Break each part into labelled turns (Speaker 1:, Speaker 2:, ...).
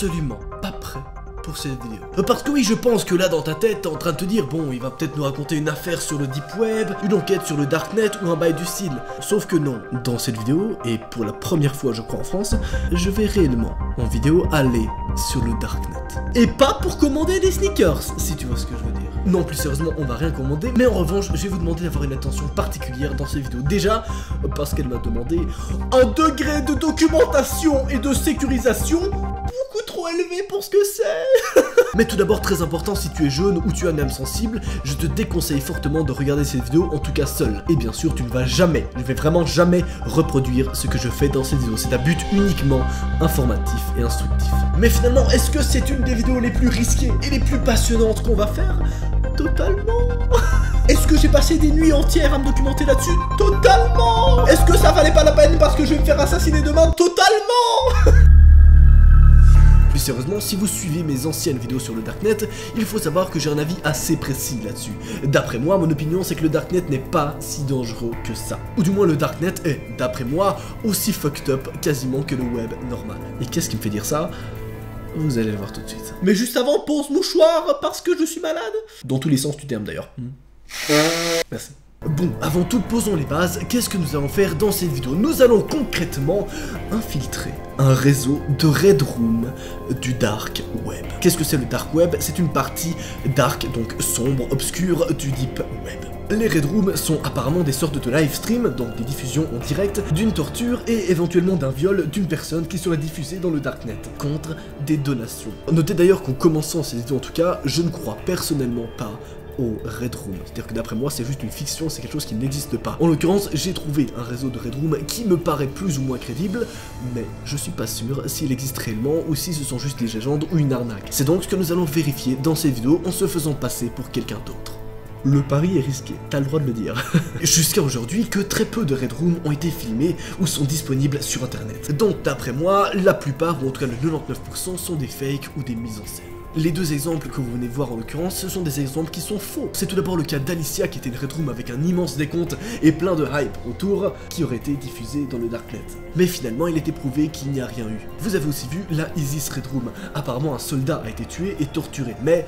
Speaker 1: absolument pas prêt pour cette vidéo. Parce que oui, je pense que là dans ta tête, t'es en train de te dire, bon, il va peut-être nous raconter une affaire sur le Deep Web, une enquête sur le Darknet ou un bail du style. Sauf que non, dans cette vidéo, et pour la première fois je crois en France, je vais réellement, en vidéo, aller sur le Darknet. Et pas pour commander des sneakers, si tu vois ce que je veux dire. Non, plus sérieusement, on va rien commander, mais en revanche, je vais vous demander d'avoir une attention particulière dans cette vidéo. Déjà, parce qu'elle m'a demandé un degré de documentation et de sécurisation beaucoup trop élevé pour ce que c'est. Mais tout d'abord, très important, si tu es jeune ou tu as une âme sensible, je te déconseille fortement de regarder cette vidéo, en tout cas seul. Et bien sûr, tu ne vas jamais, je vais vraiment jamais reproduire ce que je fais dans cette vidéo. C'est à but uniquement informatif et instructif. Mais finalement, est-ce que c'est une des vidéos les plus risquées et les plus passionnantes qu'on va faire? Totalement. Est-ce que j'ai passé des nuits entières à me documenter là-dessus? Totalement. Est-ce que ça valait pas la peine parce que je vais me faire assassiner demain? Totalement. Plus sérieusement, si vous suivez mes anciennes vidéos sur le Darknet, il faut savoir que j'ai un avis assez précis là-dessus. D'après moi, mon opinion, c'est que le Darknet n'est pas si dangereux que ça. Ou du moins, le Darknet est, d'après moi, aussi fucked up quasiment que le web normal. Et qu'est-ce qui me fait dire ça? Vous allez le voir tout de suite. Mais juste avant, pose mouchoir parce que je suis malade. Dans tous les sens du terme d'ailleurs. Merci. Bon, avant tout, posons les bases. Qu'est-ce que nous allons faire dans cette vidéo? Nous allons concrètement infiltrer un réseau de Red Room du Dark Web. Qu'est-ce que c'est le Dark Web? C'est une partie dark, donc sombre, obscure, du Deep Web. Les Red Rooms sont apparemment des sortes de live stream, donc des diffusions en direct, d'une torture et éventuellement d'un viol d'une personne qui serait diffusée dans le Darknet, contre des donations. Notez d'ailleurs qu'en commençant cette vidéo en tout cas, je ne crois personnellement pas au Red Room. C'est-à-dire que d'après moi, c'est juste une fiction, c'est quelque chose qui n'existe pas. En l'occurrence, j'ai trouvé un réseau de Red Room qui me paraît plus ou moins crédible, mais je suis pas sûr s'il existe réellement ou si ce sont juste des légendes ou une arnaque. C'est donc ce que nous allons vérifier dans cette vidéo en se faisant passer pour quelqu'un d'autre. Le pari est risqué, t'as le droit de le dire. Jusqu'à aujourd'hui, que très peu de Red Room ont été filmés ou sont disponibles sur internet. Donc d'après moi, la plupart, ou en tout cas le 99%, sont des fakes ou des mises en scène. Les deux exemples que vous venez de voir en l'occurrence, ce sont des exemples qui sont faux. C'est tout d'abord le cas d'Alicia qui était une Red Room avec un immense décompte et plein de hype autour qui aurait été diffusé dans le Darknet. Mais finalement il était prouvé qu'il n'y a rien eu. Vous avez aussi vu la Isis Red Room. Apparemment un soldat a été tué et torturé, mais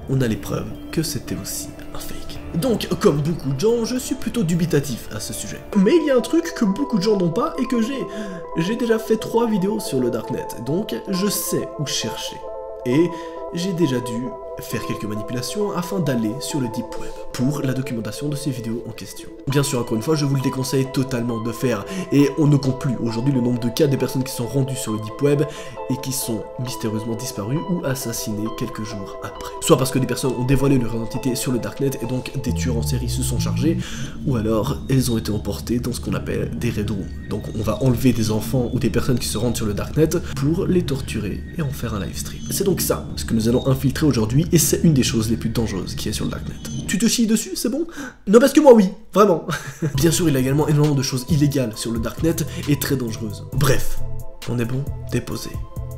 Speaker 1: on a les preuves que c'était aussi un fake. Donc, comme beaucoup de gens, je suis plutôt dubitatif à ce sujet. Mais il y a un truc que beaucoup de gens n'ont pas et que j'ai déjà fait 3 vidéos sur le Darknet, donc je sais où chercher. Et j'ai déjà dû faire quelques manipulations afin d'aller sur le Deep Web pour la documentation de ces vidéos en question. Bien sûr, encore une fois, je vous le déconseille totalement de faire, et on ne compte plus aujourd'hui le nombre de cas des personnes qui sont rendues sur le Deep Web et qui sont mystérieusement disparues ou assassinées quelques jours après. Soit parce que des personnes ont dévoilé leur identité sur le Darknet et donc des tueurs en série se sont chargés, ou alors elles ont été emportées dans ce qu'on appelle des Red Rooms. Donc on va enlever des enfants ou des personnes qui se rendent sur le Darknet pour les torturer et en faire un live stream. C'est donc ça ce que nous allons infiltrer aujourd'hui, et c'est une des choses les plus dangereuses qui est sur le Darknet. Tu te chies dessus, c'est bon? Non, parce que moi oui, vraiment. Bien sûr, il y a également énormément de choses illégales sur le Darknet et très dangereuses. Bref, on est bon? Déposé.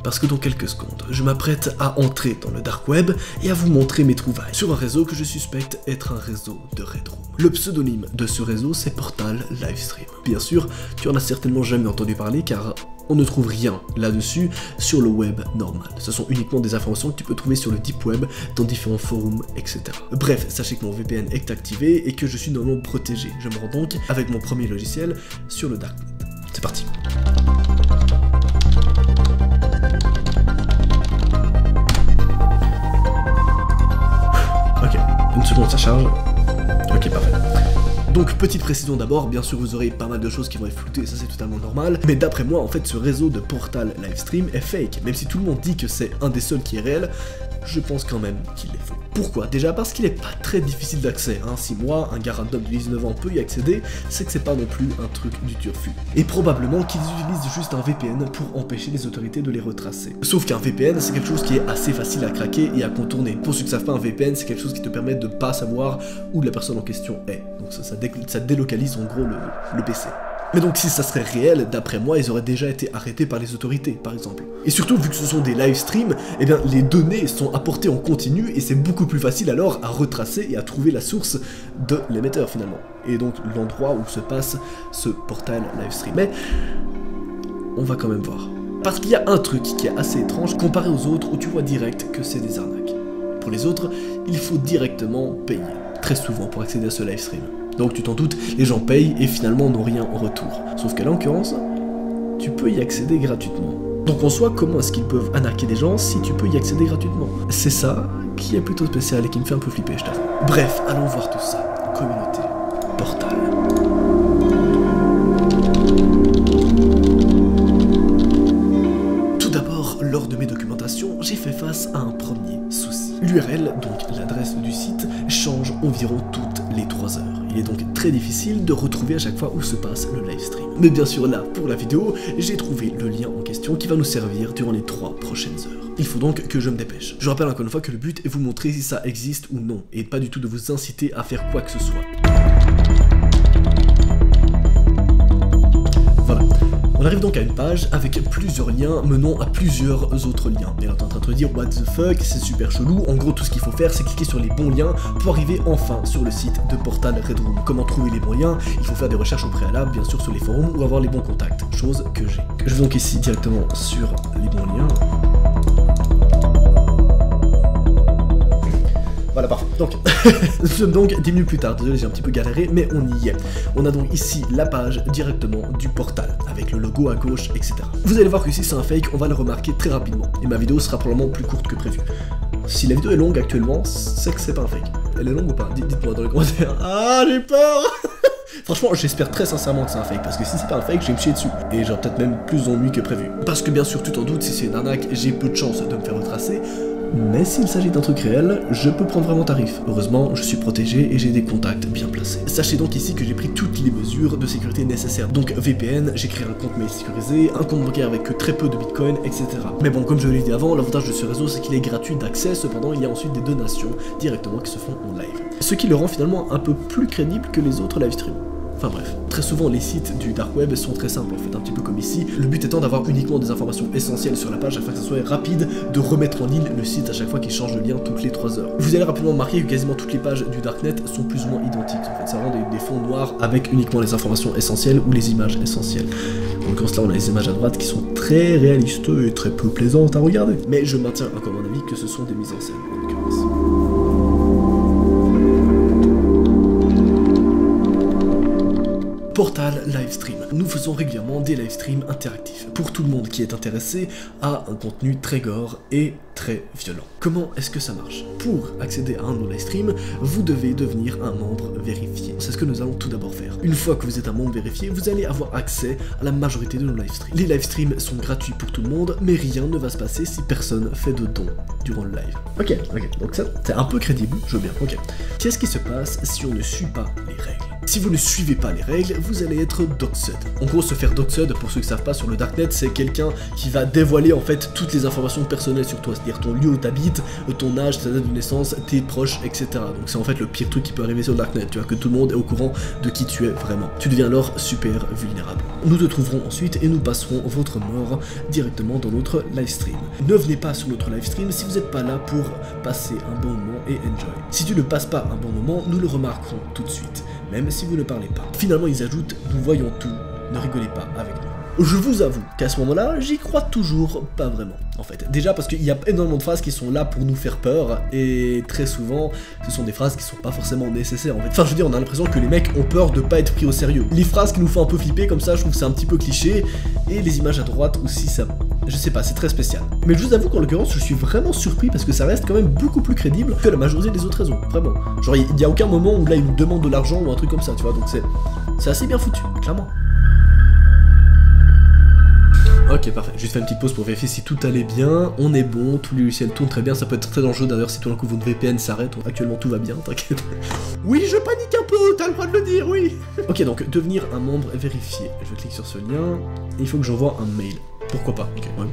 Speaker 1: Parce que dans quelques secondes, je m'apprête à entrer dans le Dark Web et à vous montrer mes trouvailles sur un réseau que je suspecte être un réseau de Red Room. Le pseudonyme de ce réseau, c'est Portal Livestream. Bien sûr, tu en as certainement jamais entendu parler car on ne trouve rien là-dessus sur le web normal. Ce sont uniquement des informations que tu peux trouver sur le Deep Web, dans différents forums, etc. Bref, sachez que mon VPN est activé et que je suis normalement protégé. Je me rends donc avec mon premier logiciel sur le Darknet. C'est parti. Ok, une seconde, ça charge. Ok, parfait. Donc petite précision d'abord, bien sûr vous aurez pas mal de choses qui vont être floutées, ça c'est totalement normal, mais d'après moi en fait ce réseau de Portal Livestream est fake, même si tout le monde dit que c'est un des seuls qui est réel, je pense quand même qu'il est faux. Pourquoi? Déjà parce qu'il est pas très difficile d'accès, hein. Si moi, un gars random de 19 ans peut y accéder, c'est que c'est pas non plus un truc du turfu. Et probablement qu'ils utilisent juste un VPN pour empêcher les autorités de les retracer. Sauf qu'un VPN c'est quelque chose qui est assez facile à craquer et à contourner. Pour ceux qui savent pas, un VPN c'est quelque chose qui te permet de pas savoir où la personne en question est. Donc ça délocalise en gros le PC. Mais donc si ça serait réel, d'après moi, ils auraient déjà été arrêtés par les autorités, par exemple. Et surtout, vu que ce sont des live streams, eh bien les données sont apportées en continu et c'est beaucoup plus facile alors à retracer et à trouver la source de l'émetteur finalement. Et donc l'endroit où se passe ce portal live stream. Mais on va quand même voir. Parce qu'il y a un truc qui est assez étrange comparé aux autres où tu vois direct que c'est des arnaques. Pour les autres, il faut directement payer, très souvent pour accéder à ce live stream. Donc tu t'en doutes, les gens payent et finalement n'ont rien en retour. Sauf que là en l'occurrence, tu peux y accéder gratuitement. Donc en soi, comment est-ce qu'ils peuvent arnaquer des gens si tu peux y accéder gratuitement? C'est ça qui est plutôt spécial et qui me fait un peu flipper, je t'avoue. Bref, allons voir tout ça. Communauté, Portal. Tout d'abord, lors de mes documentations, j'ai fait face à un premier souci. L'URL, donc l'adresse du site, change environ toutes les 3 heures. Il est donc très difficile de retrouver à chaque fois où se passe le live stream. Mais bien sûr là, pour la vidéo, j'ai trouvé le lien en question qui va nous servir durant les 3 prochaines heures. Il faut donc que je me dépêche. Je rappelle encore une fois que le but est de vous montrer si ça existe ou non, et pas du tout de vous inciter à faire quoi que ce soit. Voilà. On arrive donc à une page avec plusieurs liens menant à plusieurs autres liens. Et là t'es en train de te dire what the fuck, c'est super chelou. En gros tout ce qu'il faut faire c'est cliquer sur les bons liens pour arriver enfin sur le site de Portal Red Room. Comment trouver les bons liens? Il faut faire des recherches au préalable bien sûr sur les forums ou avoir les bons contacts, chose que j'ai. Je vais donc ici directement sur les bons liens. Voilà, parfait. Donc, nous sommes donc 10 minutes plus tard. Désolé, j'ai un petit peu galéré, mais on y est. On a donc ici la page directement du portal, avec le logo à gauche, etc. Vous allez voir que si c'est un fake, on va le remarquer très rapidement. Et ma vidéo sera probablement plus courte que prévu. Si la vidéo est longue actuellement, c'est que c'est pas un fake. Elle est longue ou pas? Dites-moi dans les commentaires. Ah, j'ai peur. Franchement, j'espère très sincèrement que c'est un fake, parce que si c'est pas un fake, je vais me chier dessus. Et j'aurai peut-être même plus d'ennuis que prévu. Parce que bien sûr, tu t'en doutes, si c'est une arnaque, j'ai peu de chances de me faire retracer. Mais s'il s'agit d'un truc réel, je peux prendre vraiment tarif. Heureusement, je suis protégé et j'ai des contacts bien placés. Sachez donc ici que j'ai pris toutes les mesures de sécurité nécessaires. Donc VPN, j'ai créé un compte mail sécurisé, un compte bancaire avec très peu de bitcoin, etc. Mais bon, comme je l'ai dit avant, l'avantage de ce réseau c'est qu'il est gratuit d'accès, cependant il y a ensuite des donations directement qui se font en live. Ce qui le rend finalement un peu plus crédible que les autres live streams. Enfin bref, très souvent les sites du dark web sont très simples en fait, un petit peu comme ici, le but étant d'avoir uniquement des informations essentielles sur la page afin que ça soit rapide de remettre en ligne le site à chaque fois qu'il change de lien toutes les 3 heures. Vous allez rapidement remarquer que quasiment toutes les pages du darknet sont plus ou moins identiques en fait, c'est vraiment des fonds noirs avec uniquement les informations essentielles ou les images essentielles. En l'occurrence là on a les images à droite qui sont très réalistes et très peu plaisantes à regarder. Mais je maintiens encore mon avis que ce sont des mises en scène en l'occurrence. Portal Livestream. Nous faisons régulièrement des livestreams interactifs pour tout le monde qui est intéressé à un contenu très gore et très violent. Comment est-ce que ça marche? Pour accéder à un de nos livestreams, vous devez devenir un membre vérifié. C'est ce que nous allons tout d'abord faire. Une fois que vous êtes un membre vérifié, vous allez avoir accès à la majorité de nos livestreams. Les livestreams sont gratuits pour tout le monde, mais rien ne va se passer si personne fait de dons durant le live. Ok, donc ça, c'est un peu crédible, je veux bien, ok. Qu'est-ce qui se passe si on ne suit pas les règles? Si vous ne suivez pas les règles, vous allez être doxed. En gros, se faire doxed, pour ceux qui ne savent pas sur le darknet, c'est quelqu'un qui va dévoiler en fait toutes les informations personnelles sur toi, c'est-à-dire ton lieu où t'habites, ton âge, ta date de naissance, tes proches, etc. Donc c'est en fait le pire truc qui peut arriver sur le darknet, tu vois, que tout le monde est au courant de qui tu es vraiment. Tu deviens alors super vulnérable. Nous te trouverons ensuite et nous passerons votre mort directement dans notre livestream. Ne venez pas sur notre livestream si vous n'êtes pas là pour passer un bon moment et enjoy. Si tu ne passes pas un bon moment, nous le remarquerons tout de suite, même si vous ne parlez pas. Finalement, ils ajoutent « Nous voyons tout, ne rigolez pas avec nous ». Je vous avoue qu'à ce moment-là, j'y crois toujours pas vraiment, en fait. Déjà parce qu'il y a énormément de phrases qui sont là pour nous faire peur, et très souvent, ce sont des phrases qui sont pas forcément nécessaires, en fait. Enfin, je veux dire, on a l'impression que les mecs ont peur de pas être pris au sérieux. Les phrases qui nous font un peu flipper, comme ça, je trouve que c'est un petit peu cliché, et les images à droite aussi, ça... Je sais pas, c'est très spécial. Mais je vous avoue qu'en l'occurrence, je suis vraiment surpris parce que ça reste quand même beaucoup plus crédible que la majorité des autres réseaux, vraiment. Genre, il y a aucun moment où là, ils nous demandent de l'argent ou un truc comme ça, tu vois, donc c'est assez bien foutu, clairement. Ok, parfait. Juste faire une petite pause pour vérifier si tout allait bien. On est bon, tous les logiciels tournent très bien. Ça peut être très dangereux d'ailleurs si tout d'un coup votre VPN s'arrête. Actuellement tout va bien, t'inquiète. Oui, je panique un peu, t'as le droit de le dire, oui. Ok, donc devenir un membre vérifié. Je clique sur ce lien. Et il faut que j'envoie un mail. Pourquoi pas? Ok, ouais.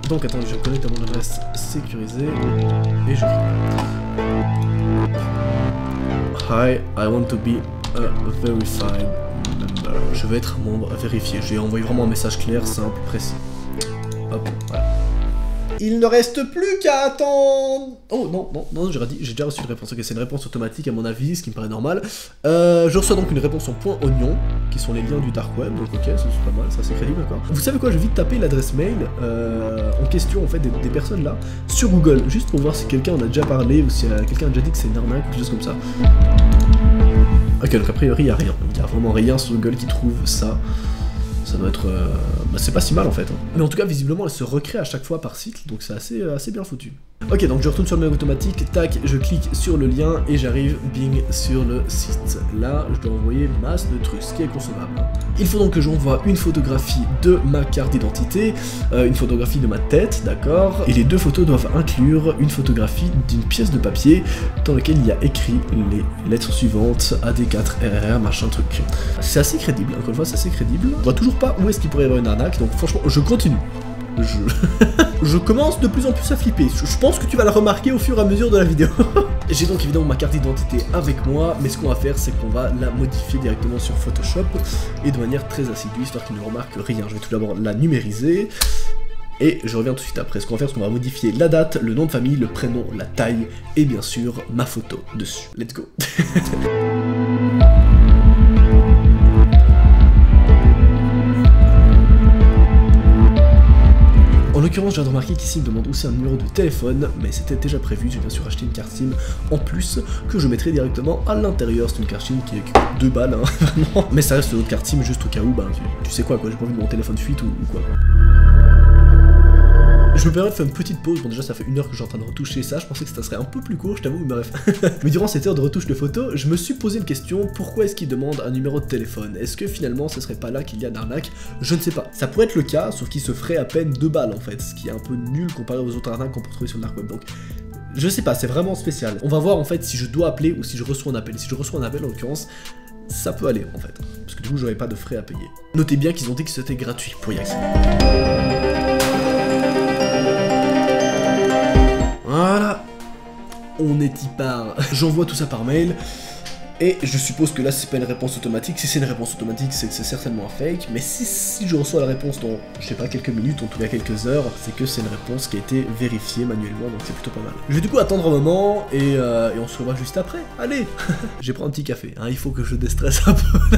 Speaker 1: Donc attends, je me connecte à mon adresse sécurisée. Et je clique. Hi, I want to be a verified. Je vais être membre vérifié. Je vais envoyer vraiment un message clair, simple, précis. Hop, voilà. Il ne reste plus qu'à attendre... Oh non, j'ai déjà reçu une réponse. Ok, c'est une réponse automatique à mon avis, ce qui me paraît normal. Je reçois donc une réponse en point oignon, qui sont les liens du dark web, donc ok, c'est pas mal, ça c'est crédible, d'accord. Vous savez quoi, je vais vite taper l'adresse mail en question, en fait, des personnes là, sur Google, juste pour voir si quelqu'un en a déjà parlé, ou si quelqu'un a déjà dit que c'est une arnaque, ou quelque chose comme ça. Ok, donc a priori, il n'y a rien. Il n'y a vraiment rien sur Google qui trouve ça. Ça doit être... Bah, c'est pas si mal en fait. Hein. Mais en tout cas, visiblement, elle se recrée à chaque fois par cycle, donc c'est assez bien foutu. Ok, donc je retourne sur le mail automatique, tac, je clique sur le lien et j'arrive, bing, sur le site. Là, je dois envoyer masse de trucs, ce qui est concevable. Il faut donc que j'envoie une photographie de ma carte d'identité, une photographie de ma tête, d'accord, et les deux photos doivent inclure une photographie d'une pièce de papier dans laquelle il y a écrit les lettres suivantes, AD4, RRR, machin truc. C'est assez crédible, encore une fois, c'est assez crédible. Je vois toujours pas où est-ce qu'il pourrait y avoir une arnaque, donc franchement, je continue. Je commence de plus en plus à flipper. Je pense que tu vas la remarquer au fur et à mesure de la vidéo. J'ai donc évidemment ma carte d'identité avec moi, mais ce qu'on va faire, c'est qu'on va la modifier directement sur Photoshop et de manière très assidue, histoire qu'il ne remarque rien. Je vais tout d'abord la numériser. Et je reviens tout de suite après. Ce qu'on va faire, c'est qu'on va modifier la date, le nom de famille, le prénom, la taille et bien sûr ma photo dessus. Let's go. En l'occurrence, je viens de remarquer qu'ici il me demande aussi un numéro de téléphone, mais c'était déjà prévu, j'ai bien sûr acheté une carte SIM en plus, que je mettrai directement à l'intérieur. C'est une carte SIM qui coûte 2 balles, hein, vraiment. Mais ça reste une autre carte SIM juste au cas où, bah, tu sais quoi, j'ai pas envie de mon téléphone fuite ou quoi. Je me permets de faire une petite pause, bon déjà ça fait 1 heure que je suis en train de retoucher ça, je pensais que ça serait un peu plus court, je t'avoue, mais bref. Mais durant cette heure de retouche de photos, je me suis posé une question, pourquoi est-ce qu'il demande un numéro de téléphone? Est-ce que finalement ce serait pas là qu'il y a d'arnaque? Je ne sais pas. Ça pourrait être le cas, sauf qu'il se ferait à peine 2 balles en fait, ce qui est un peu nul comparé aux autres arnaques qu'on peut trouver sur le dark web, donc... Je sais pas, c'est vraiment spécial. On va voir en fait si je dois appeler ou si je reçois un appel. Et si je reçois un appel en l'occurrence, ça peut aller en fait. Parce que du coup j'aurais pas de frais à payer. Notez bien qu'ils ont dit que c'était gratuit pour y accéder. Voilà, on est y part. J'envoie tout ça par mail, et je suppose que là c'est pas une réponse automatique. Si c'est une réponse automatique, c'est que c'est certainement un fake, mais si je reçois la réponse dans, je sais pas, quelques minutes, en tout cas quelques heures, c'est que c'est une réponse qui a été vérifiée manuellement, donc c'est plutôt pas mal. Je vais du coup attendre un moment, et on se revoit juste après. Allez. Je vais prendre un petit café, hein, il faut que je déstresse un peu.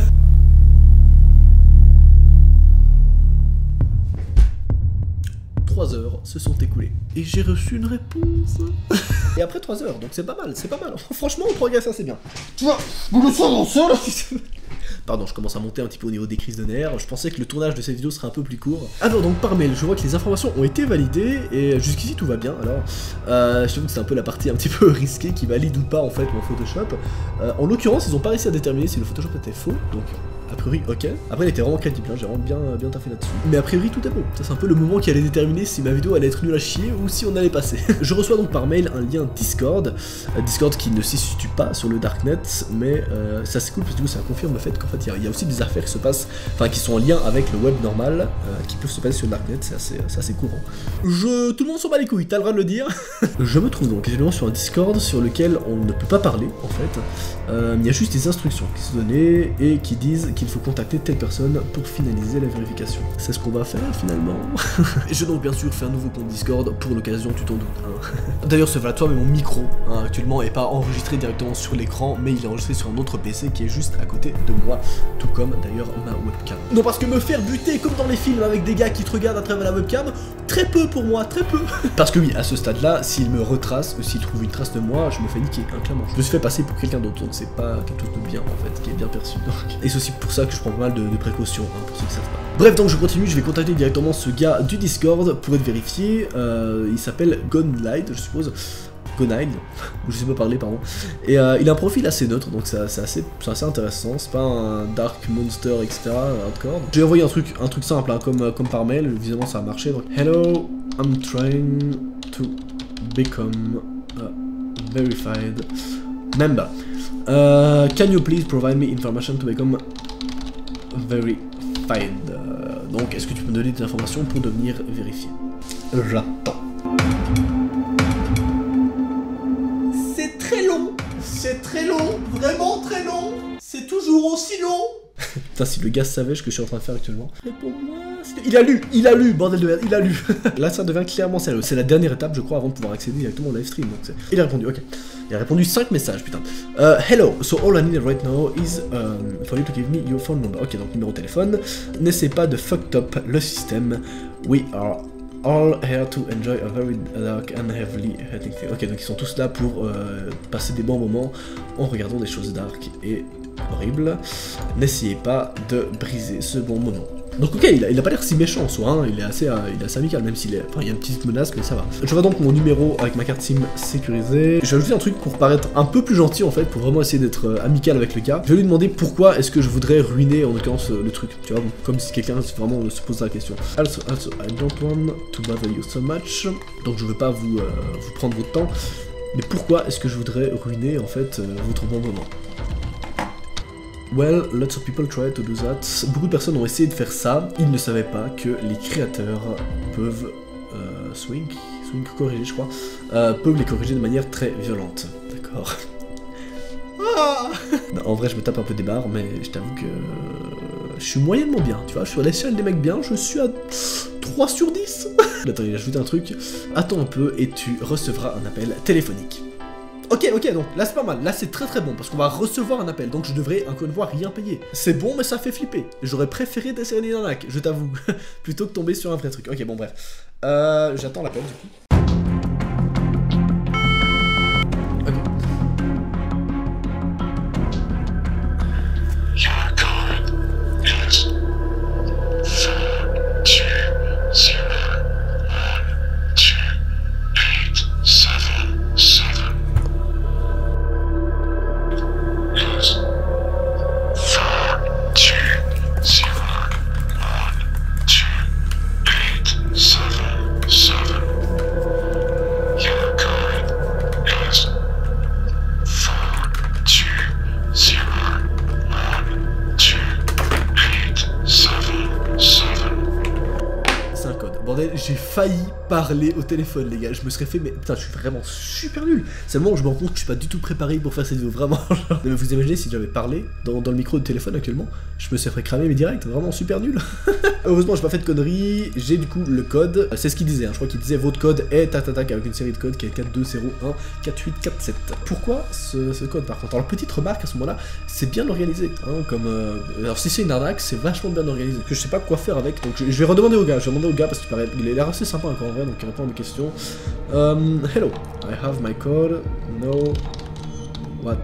Speaker 1: 3 heures se sont écoulées et j'ai reçu une réponse. Et après 3 heures, donc c'est pas mal, Franchement, on progresse assez bien. Tu vois, je me sens dans ça là. Pardon, je commence à monter un petit peu au niveau des crises de nerfs. Je pensais que le tournage de cette vidéo serait un peu plus court. Alors donc par mail, je vois que les informations ont été validées et jusqu'ici tout va bien. Alors, je trouve que c'est un peu la partie un petit peu risquée qui valide ou pas en fait mon Photoshop. En l'occurrence, ils ont pas réussi à déterminer si le Photoshop était faux, donc a priori ok. Après il était vraiment crédible, hein, j'ai vraiment bien taffé là-dessus. Mais a priori tout est bon. Ça c'est un peu le moment qui allait déterminer si ma vidéo allait être nulle à chier ou si on allait passer. Je reçois donc par mail un lien Discord. Discord qui ne s'y situe pas sur le Darknet, mais ça c'est cool parce que ça confirme le fait qu'en fait il y a aussi des affaires qui se passent, enfin qui sont en lien avec le web normal, qui peuvent se passer sur le Darknet, c'est assez courant. Tout le monde s'en bat les couilles, t'as le droit de le dire. Je me trouve donc évidemment sur un Discord sur lequel on ne peut pas parler en fait. Il y a juste des instructions qui sont données et qui disent qu'il faut contacter telle personne pour finaliser la vérification. C'est ce qu'on va faire finalement. Je vais donc bien sûr faire un nouveau compte Discord pour l'occasion, tu t'en doutes. Hein. D'ailleurs ce voilà toi, mais mon micro hein, actuellement est pas enregistré directement sur l'écran, mais il est enregistré sur un autre PC qui est juste à côté de moi, tout comme d'ailleurs ma webcam. Non, parce que me faire buter comme dans les films avec des gars qui te regardent à travers la webcam, très peu pour moi, très peu. Parce que oui, à ce stade-là, s'il me retrace ou s'il trouve une trace de moi, je me fais niquer, hein, clairement. Je me suis fait passer pour quelqu'un d'autre, donc c'est pas quelque chose de bien en fait, qui est bien perçu. Donc. Et c'est aussi pour ça que je prends pas mal de précautions, hein, pour ceux qui savent pas. Bref, donc je continue, je vais contacter directement ce gars du Discord pour être vérifié. Il s'appelle Gonlide, je suppose. Gonide, je sais pas parler, pardon. Et il a un profil assez neutre, donc c'est assez intéressant. C'est pas un dark monster, etc. hardcore. J'ai envoyé un truc simple, hein, comme par mail. Évidemment, ça a marché. Donc, hello, I'm trying to become a verified member. Can you please provide me information to become verified? Donc, est-ce que tu peux me donner des informations pour devenir vérifié? J'attends. C'est très long, vraiment très long. C'est toujours aussi long. Putain, si le gars savait ce que je suis en train de faire actuellement. Réponds-moi. Il a lu, bordel de merde, il a lu. Là, ça devient clairement sérieux. C'est la dernière étape, je crois, avant de pouvoir accéder directement au live stream. Donc il a répondu, ok. Il a répondu 5 messages, putain. Hello, so all I need right now is for you to give me your phone number. Ok, donc numéro de téléphone. N'essaie pas de fucked up le système. We are all here to enjoy a very dark and heavily hurting thing. Ok, donc ils sont tous là pour passer des bons moments en regardant des choses dark et horribles. N'essayez pas de briser ce bon moment. Donc ok, il a pas l'air si méchant en soi, hein. Il est assez amical, même s'il est... Enfin, il y a une petite menace, mais ça va. Je vois donc mon numéro avec ma carte SIM sécurisée. Je vais ajouter un truc pour paraître un peu plus gentil en fait, pour vraiment essayer d'être amical avec le gars. Je vais lui demander pourquoi est-ce que je voudrais ruiner en l'occurrence le truc, tu vois, comme si quelqu'un vraiment se pose la question. Also, I don't want to bother you so much. Donc je veux pas vous prendre votre temps, mais pourquoi est-ce que je voudrais ruiner en fait votre bon moment? Well, lots of people try to do that. Beaucoup de personnes ont essayé de faire ça. Ils ne savaient pas que les créateurs peuvent swing corriger, je crois, peuvent les corriger de manière très violente. D'accord. Ah non, en vrai, je me tape un peu des barres, mais je t'avoue que je suis moyennement bien. Tu vois, je suis à l'échelle des mecs bien. Je suis à 3 sur 10. Attends, il a ajouté un truc. Attends un peu et tu recevras un appel téléphonique. Ok, donc là c'est pas mal, là c'est très bon, parce qu'on va recevoir un appel, donc je devrais encore une fois rien payer. C'est bon, mais ça fait flipper. J'aurais préféré d'essayer des arnaques, je t'avoue, plutôt que tomber sur un vrai truc. Ok, bon bref. J'attends l'appel du coup. J'ai failli parler au téléphone, les gars. Je me serais fait, mais putain, je suis vraiment super nul. C'est le moment où je me rends compte que je suis pas du tout préparé pour faire cette vidéo, vraiment. Mais vous imaginez si j'avais parlé dans le micro de téléphone actuellement, je me serais fait cramer mes directs, vraiment super nul. Heureusement, j'ai pas fait de conneries. J'ai du coup le code. C'est ce qu'il disait, hein. Je crois qu'il disait votre code est tatatak avec une série de codes qui est 42014847. Pourquoi ce code par contre? Alors, petite remarque à ce moment-là, c'est bien organisé, hein, comme. Alors, si c'est une arnaque, c'est vachement bien organisé. Que je sais pas quoi faire avec, donc je vais redemander au gars. Je vais demander au gars parce qu'il paraît. Il a l'air assez sympa encore en vrai, donc il répond à mes questions. Hello, I have my code. No, what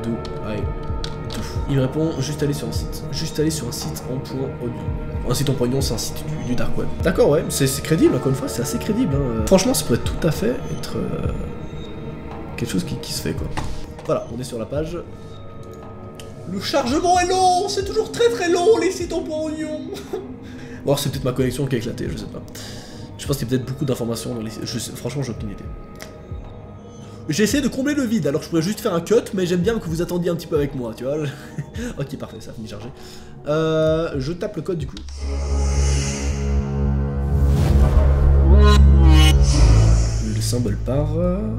Speaker 1: do I do? Il me répond juste aller sur un site. Juste aller sur un site en point oignon. Un site en point oignon, c'est un site du dark web. D'accord, ouais, c'est crédible, encore une fois, c'est assez crédible. Hein. Franchement, ça pourrait tout à fait être quelque chose qui se fait, quoi. Voilà, on est sur la page. Le chargement est long, c'est toujours très long les sites en point oignon. Bon, c'est peut-être ma connexion qui a éclaté, je sais pas. Je pense qu'il y a peut-être beaucoup d'informations dans les... Franchement, j'ai aucune idée. J'ai essayé de combler le vide, alors je pourrais juste faire un cut, mais j'aime bien que vous attendiez un petit peu avec moi, tu vois. Ok, parfait, ça a fini de charger. Je tape le code du coup. Le symbole part...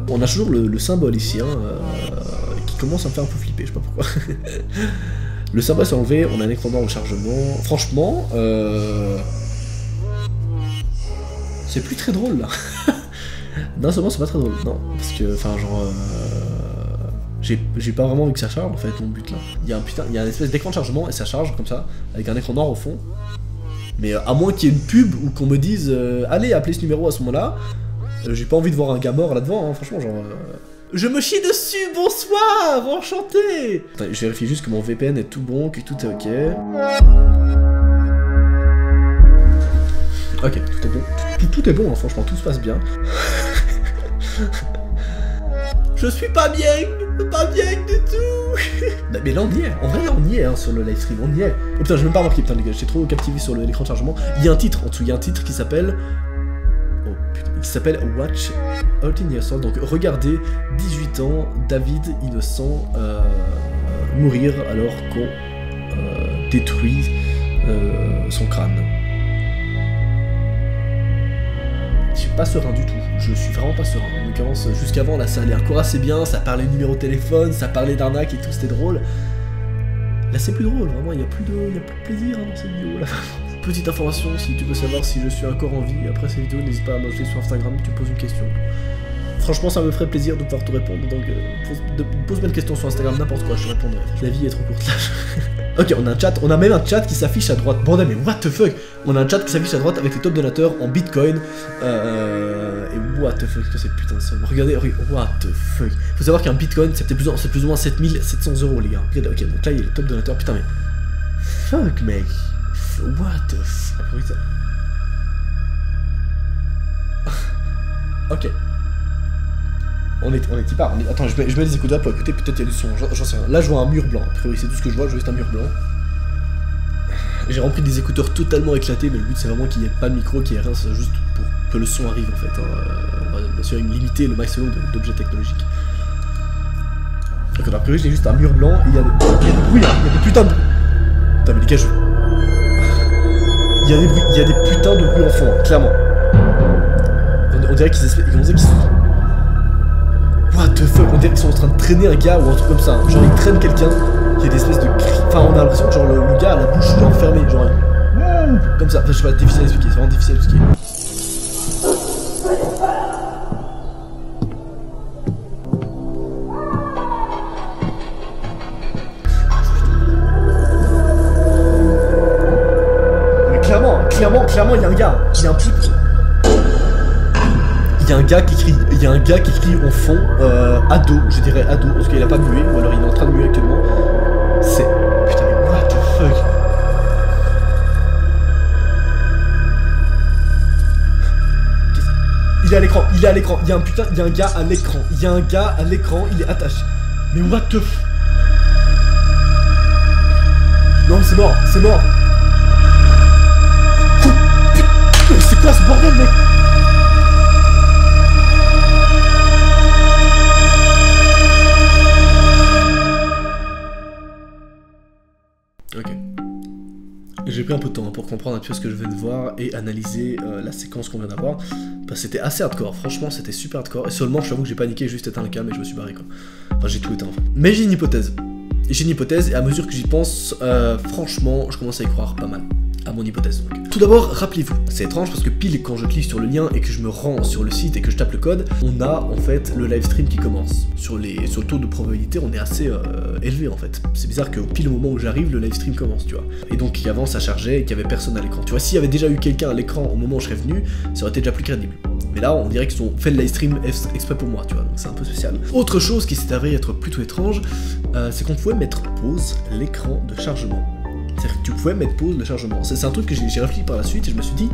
Speaker 1: On a toujours le symbole ici, hein, qui commence à me faire un peu flipper, je sais pas pourquoi. Le symbole s'est enlevé, on a un écran noir au chargement. Franchement, c'est plus très drôle là. Non, seulement c'est pas très drôle, non. Parce que, enfin, genre. J'ai pas vraiment envie que ça charge en fait, mon but là. Il y a une espèce d'écran de chargement et ça charge comme ça, avec un écran noir au fond. Mais à moins qu'il y ait une pub ou qu'on me dise allez, appelez ce numéro à ce moment-là, j'ai pas envie de voir un gars mort là-devant, hein, franchement, genre. Je me chie dessus, bonsoir, enchanté. Attends, je vérifie juste que mon VPN est tout bon, que tout est ok. Ok, tout est bon. Tout est bon, hein, franchement, tout se passe bien. Je suis pas bien du tout. Mais là on y est, en vrai là on y est hein, sur le live stream, on y est. Oh putain, j'ai même pas remarqué, putain les gars, j'étais trop captivé sur l'écran de chargement. Il y a un titre en dessous, il y a un titre qui s'appelle... Oh putain, qui s'appelle Watch 18 Years Old, donc regardez, 18 ans, David innocent mourir alors qu'on détruit son crâne. Je suis pas serein du tout, je suis vraiment pas serein. En l'occurrence, jusqu'avant là ça allait encore assez bien, ça parlait numéro de téléphone, ça parlait d'arnaque et tout, c'était drôle. Là c'est plus drôle, vraiment, il y a plus de plaisir dans cette vidéo là. Petite information, si tu veux savoir si je suis encore en vie après cette vidéo, n'hésite pas à m'ajouter sur Instagram, tu me poses une question. Franchement, ça me ferait plaisir de pouvoir te répondre, donc pose-moi une question sur Instagram, n'importe quoi, je te répondrai. La vie est trop courte là. Ok, on a un chat, on a même un chat qui s'affiche à droite. Bordel, mais what the fuck? On a un chat qui s'affiche à droite avec les top donateurs en bitcoin. Et what the fuck, c'est cette putain de somme. Regardez, what the fuck. Faut savoir qu'un bitcoin, c'est plus ou moins 7700 € les gars. Ok, donc là il y a les top donateurs, putain mais... Fuck mec. What the fuck. Ok. On est y part. Attends, je mets les écouteurs pour écouter, peut-être il y a du son, j'en sais rien. Là je vois un mur blanc, a priori c'est tout ce que je vois juste un mur blanc. J'ai rempli des écouteurs totalement éclatés, mais le but c'est vraiment qu'il n'y ait pas de micro, qu'il n'y ait rien, c'est juste pour que le son arrive en fait. On va bien sûr limiter le maximum d'objets technologiques. Donc a priori j'ai juste un mur blanc, et il y a des bruits, hein, il y a des putains de... Putain mais les gars, il y a des putains de bruits en fond, hein, clairement. On dirait qu'ils sont... What the fuck, on dirait qu'ils sont en train de traîner un gars ou un truc comme ça, hein. Genre ils traînent quelqu'un, il y a des espèces de cris, enfin on a l'impression que genre le gars a la bouche genre fermée, genre comme ça, enfin, je sais pas, difficile à expliquer, c'est vraiment difficile à expliquer. Mais clairement il y a un gars, il y a un type. Il y a un gars qui crie en fond, ado, je dirais ado, parce qu'il a pas mué, ou alors il est en train de muer actuellement. C'est... Putain mais what the fuck. Il est à l'écran, il y a un gars à l'écran, il est attaché. Mais what the fuck. Non, c'est mort. C'est quoi ce bordel mec? Ok. J'ai pris un peu de temps pour comprendre un peu ce que je viens de voir et analyser la séquence qu'on vient d'avoir. Parce que c'était assez hardcore, franchement c'était super hardcore. Et seulement je t'avoue que j'ai paniqué, juste éteint le cam et je me suis barré quoi. Enfin j'ai tout éteint en fait. Mais j'ai une hypothèse. Et à mesure que j'y pense, franchement je commence à y croire pas mal. À mon hypothèse donc. Tout d'abord, rappelez-vous, c'est étrange parce que pile quand je clique sur le lien et que je me rends sur le site et que je tape le code, on a en fait le live stream qui commence. Sur le taux de probabilité, on est assez élevé en fait. C'est bizarre que pile au moment où j'arrive, le live stream commence, tu vois. Et donc avant ça chargeait et qu'il y avait personne à l'écran. Tu vois, s'il y avait déjà eu quelqu'un à l'écran au moment où je serais venu, ça aurait été déjà plus crédible. Mais là, on dirait qu'ils ont fait le live stream exprès pour moi, tu vois, donc c'est un peu spécial. Autre chose qui s'est avéré être plutôt étrange, c'est qu'on pouvait mettre pause l'écran de chargement. C'est-à-dire que tu pouvais mettre pause le chargement. C'est un truc que j'ai réfléchi par la suite et je me suis dit,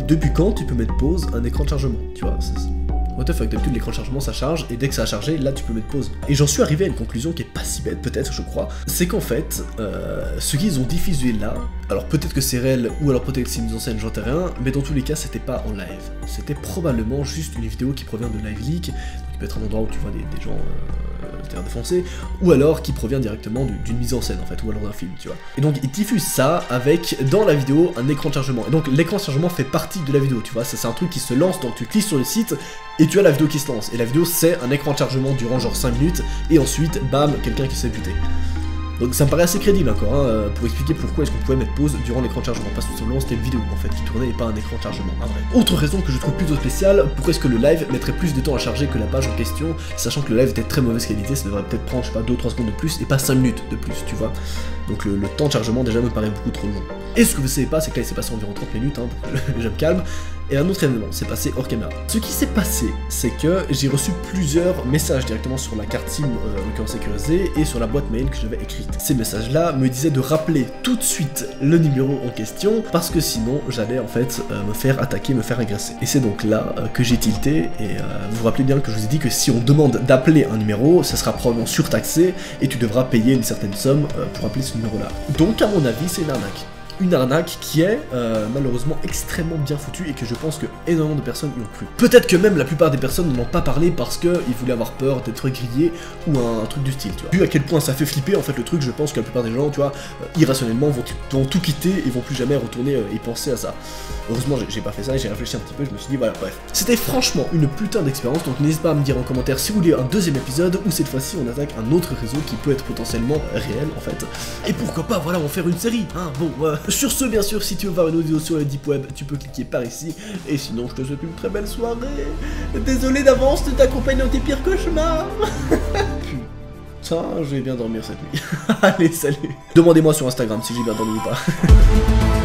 Speaker 1: depuis quand tu peux mettre pause un écran de chargement, tu vois. What the fuck, d'habitude l'écran de chargement ça charge et dès que ça a chargé, là tu peux mettre pause. Et j'en suis arrivé à une conclusion qui est pas si bête, peut-être, je crois, c'est qu'en fait, ce qu'ils ont diffusé là, alors peut-être que c'est réel ou alors peut-être que c'est une mise en scène, j'en sais rien, mais dans tous les cas c'était pas en live. C'était probablement juste une vidéo qui provient de Live Leak, donc il peut être un endroit où tu vois des gens défoncés, ou alors qui provient directement d'une mise en scène en fait, ou alors d'un film, tu vois. Et donc ils diffusent ça avec, dans la vidéo, un écran de chargement. Et donc l'écran de chargement fait partie de la vidéo, tu vois, c'est un truc qui se lance, donc tu cliques sur le site, et tu as la vidéo qui se lance. Et la vidéo c'est un écran de chargement durant genre 5 minutes, et ensuite, bam, quelqu'un qui s'est buté. Donc ça me paraît assez crédible encore, hein, pour expliquer pourquoi est-ce qu'on pouvait mettre pause durant l'écran de chargement, parce que tout simplement c'était une vidéo en fait qui tournait et pas un écran de chargement, en vrai. Autre raison que je trouve plutôt spéciale, pourquoi est-ce que le live mettrait plus de temps à charger que la page en question, sachant que le live était de très mauvaise qualité, ça devrait peut-être prendre, je sais pas, 2-3 secondes de plus, et pas 5 minutes de plus, tu vois. Donc le temps de chargement déjà me paraît beaucoup trop long. Et ce que vous savez pas, c'est que là il s'est passé environ 30 minutes, hein, pour que je me calme. Et un autre événement s'est passé hors caméra. Ce qui s'est passé, c'est que j'ai reçu plusieurs messages directement sur la carte SIM, en l'occurrence sécurisée, et sur la boîte mail que j'avais écrite. Ces messages-là me disaient de rappeler tout de suite le numéro en question, parce que sinon j'allais en fait me faire attaquer, me faire agresser. Et c'est donc là que j'ai tilté, et vous vous rappelez bien que je vous ai dit que si on demande d'appeler un numéro, ça sera probablement surtaxé, et tu devras payer une certaine somme pour appeler ce numéro-là. Donc à mon avis, c'est une arnaque. une arnaque qui est malheureusement extrêmement bien foutue et que je pense que énormément de personnes y ont cru. Peut-être que même la plupart des personnes n'en ont pas parlé parce qu'ils voulaient avoir peur d'être grillés ou un truc du style, tu vois. Vu à quel point ça fait flipper en fait le truc, je pense que la plupart des gens, tu vois, irrationnellement vont tout quitter et vont plus jamais retourner et penser à ça. Heureusement j'ai pas fait ça et j'ai réfléchi un petit peu, je me suis dit voilà, bref. C'était franchement une putain d'expérience, donc n'hésitez pas à me dire en commentaire si vous voulez un deuxième épisode ou cette fois-ci on attaque un autre réseau qui peut être potentiellement réel en fait. Et pourquoi pas, voilà, on va faire une série, hein, bon, sur ce, bien sûr, si tu veux voir une autre vidéo sur le Deep Web, tu peux cliquer par ici, et sinon, je te souhaite une très belle soirée. Désolé d'avance de t'accompagner dans tes pires cauchemars. Putain, je vais bien dormir cette nuit. Allez, salut. Demandez-moi sur Instagram si j'ai bien dormi ou pas.